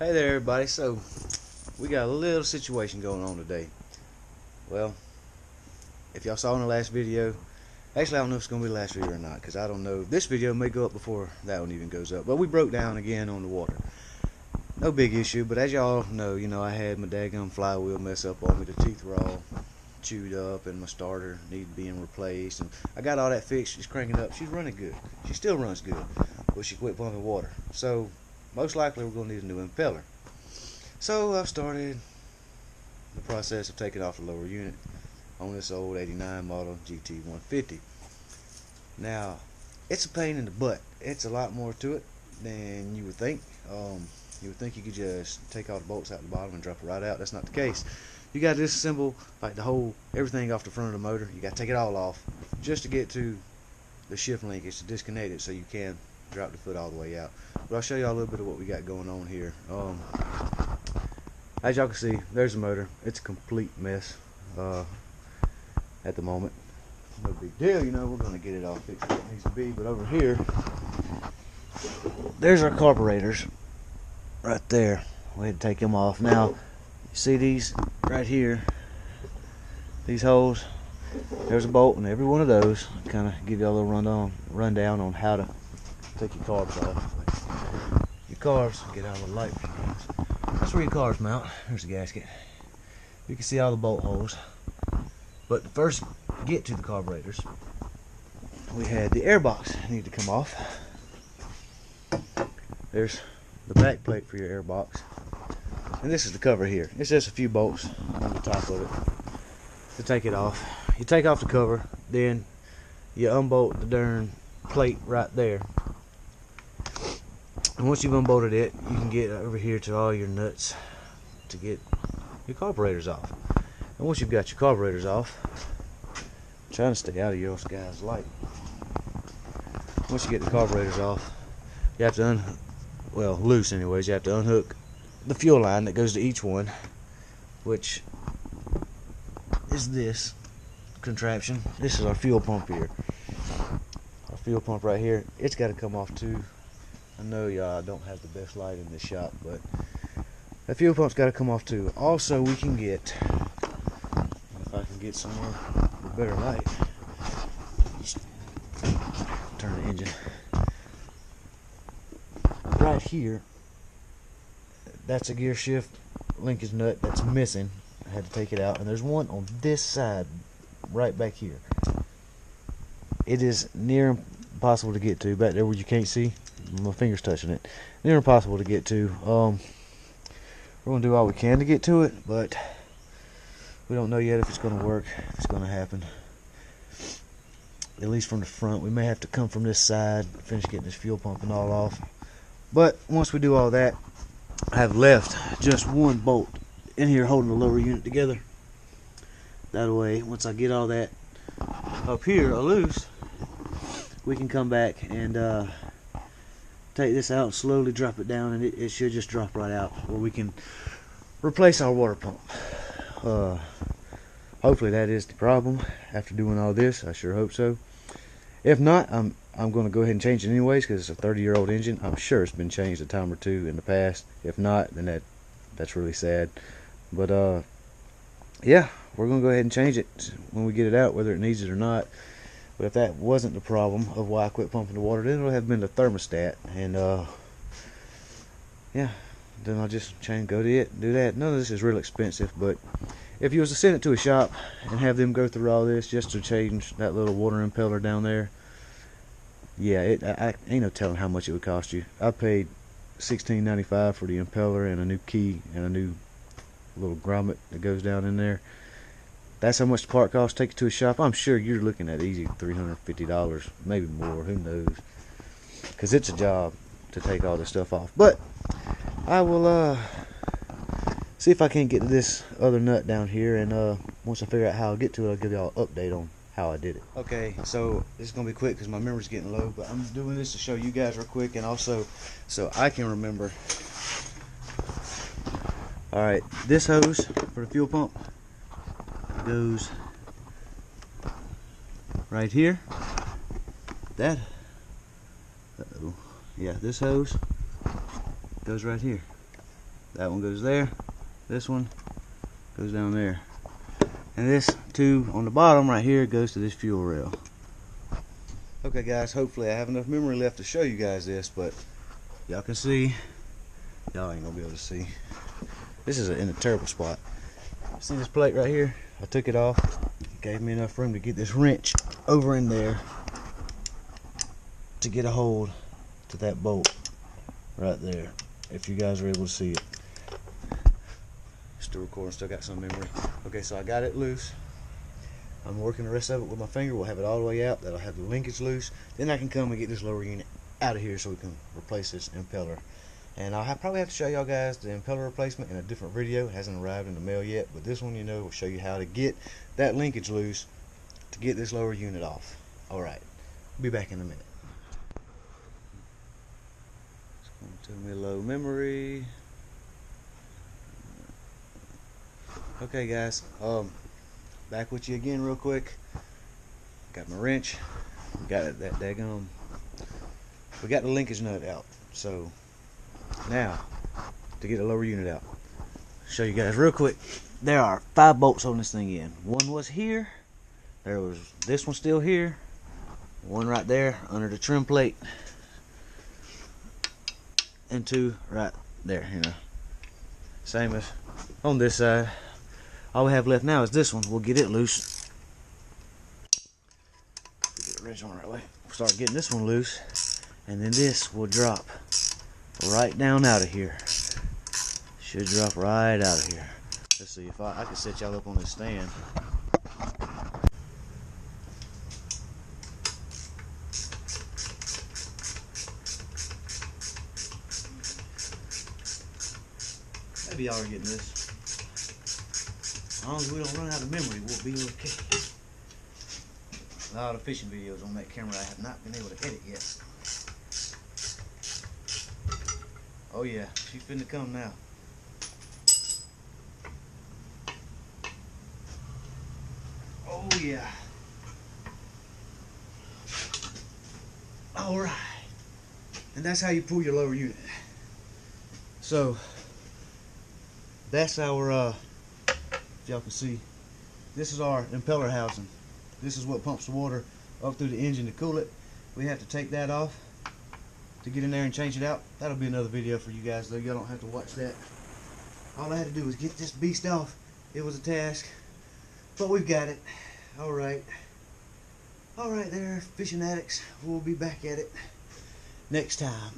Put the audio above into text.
Hey there everybody, so we got a little situation going on today. Well, if y'all saw in the last video, actually I don't know if it's going to be the last video or not, because I don't know, this video may go up before that one even goes up, but we broke down again on the water. No big issue, but as y'all know, I had my daggum flywheel mess up on me. The teeth were all chewed up and my starter needed being replaced, and I got all that fixed. She's cranking up, she's running good, she still runs good, but she quit pumping water, so most likely we're going to need a new impeller. So I've started the process of taking off the lower unit on this old 89 model GT150. Now, it's a pain in the butt. It's a lot more to it than you would think. You would think you could just take all the bolts out the bottom and drop it right out. That's not the case. You got to disassemble like everything off the front of the motor. You got to take it all off just to get to the shift linkage to disconnect it so you can drop the foot all the way out. But I'll show you all a little bit of what we got going on here. As y'all can see, there's the motor. It's a complete mess at the moment. No big deal, we're going to get it all fixed where it needs to be. But over here, there's our carburetors right there. We had to take them off. Now, you see these right here, these holes? There's a bolt in every one of those. I'll kind of give you a little rundown on how to take your carbs off. Your carbs, get out of the light. That's where your carbs mount. There's the gasket. You can see all the bolt holes. But to first get to the carburetors, we had the air box need to come off. There's the back plate for your air box. And this is the cover here. It's just a few bolts on the top of it to take it off. You take off the cover, then you unbolt the darn plate right there. And once you've unbolted it, you can get over here to all your nuts to get your carburetors off. And once you've got your carburetors off, I'm trying to stay out of your guys' light. Once you get the carburetors off, you have to loose anyways, you have to unhook the fuel line that goes to each one, which is this contraption. This is our fuel pump here. Our fuel pump right here, it's got to come off too. I know y'all don't have the best light in this shop, but the fuel pump's got to come off too. Also, we can get, if I can get somewhere with better light, turn the engine. Right here, that's a gear shift linkage nut that's missing. I had to take it out, and there's one on this side, right back here. It is near impossible to get to, back there where you can't see. My finger's touching it. Near impossible to get to. We're gonna do all we can to get to it, but we don't know yet if it's gonna work, if it's gonna happen. At least from the front. We may have to come from this side, finish getting this fuel pump and all off. But once we do all that, I have left just one bolt in here holding the lower unit together. That way, once I get all that up here loose, we can come back and take this out and slowly drop it down, and it should just drop right out where we can replace our water pump. Hopefully that is the problem after doing all this. I sure hope so. If not, I'm going to go ahead and change it anyways, because it's a 30-year-old engine. I'm sure it's been changed a time or two in the past. If not, then that's really sad. But yeah, we're going to go ahead and change it when we get it out, whether it needs it or not. But if that wasn't the problem of why I quit pumping the water, then it would have been the thermostat. And yeah, then I'll just go to it and do that. None of this is real expensive, but if you was to send it to a shop and have them go through all this just to change that little water impeller down there, yeah, I ain't no telling how much it would cost you. I paid $16.95 for the impeller and a new key and a new little grommet that goes down in there. That's how much the part costs. Take it to a shop, I'm sure you're looking at easy $350, maybe more, who knows, because it's a job to take all this stuff off. But I will see if I can't get to this other nut down here, and once I figure out how I'll get to it, I'll give y'all an update on how I did it. Okay, so this is gonna be quick because my memory's getting low, but I'm doing this to show you guys real quick, and also so I can remember. Alright, this hose for the fuel pump goes right here. That yeah, this hose goes right here. That one goes there. This one goes down there. And this tube on the bottom right here goes to this fuel rail. Okay guys, hopefully I have enough memory left to show you guys this, but y'all can see. Y'all ain't gonna be able to see. This is in a terrible spot. See this plate right here? I took it off. It gave me enough room to get this wrench over in there to get a hold to that bolt right there. If you guys are able to see it. Still recording, still got some memory. Okay, so I got it loose. I'm working the rest of it with my finger. We'll have it all the way out. That'll have the linkage loose. Then I can come and get this lower unit out of here so we can replace this impeller. And I'll probably have to show y'all guys the impeller replacement in a different video. It hasn't arrived in the mail yet, but this one, will show you how to get that linkage loose to get this lower unit off. Alright, be back in a minute. It's going to me low memory. Okay guys, back with you again real quick. Got my wrench, got that daggone, we got the linkage nut out. So now to get the lower unit out, show you guys real quick. There are 5 bolts holding this thing in. One was here, there was this one still here, one right there under the trim plate, and 2 right there, same as on this side. All we have left now is this one. We'll get it loose. Get the wrench on the right way. We'll start getting this one loose, and then this will drop right down out of here. Should drop right out of here. Let's see if I can set y'all up on this stand. Maybe y'all are getting this. As long as we don't run out of memory, we'll be okay. A lot of fishing videos on that camera I have not been able to edit yet. Oh yeah, she's finna come now. Oh yeah. Alright. And that's how you pull your lower unit. So, that's our, if y'all can see, this is our impeller housing. This is what pumps the water up through the engine to cool it. We have to take that off to get in there and change it out. That'll be another video for you guys though. Y'all don't have to watch that. All I had to do was get this beast off. It was a task, but we've got it. Alright. Alright there, fishing addicts. We'll be back at it next time.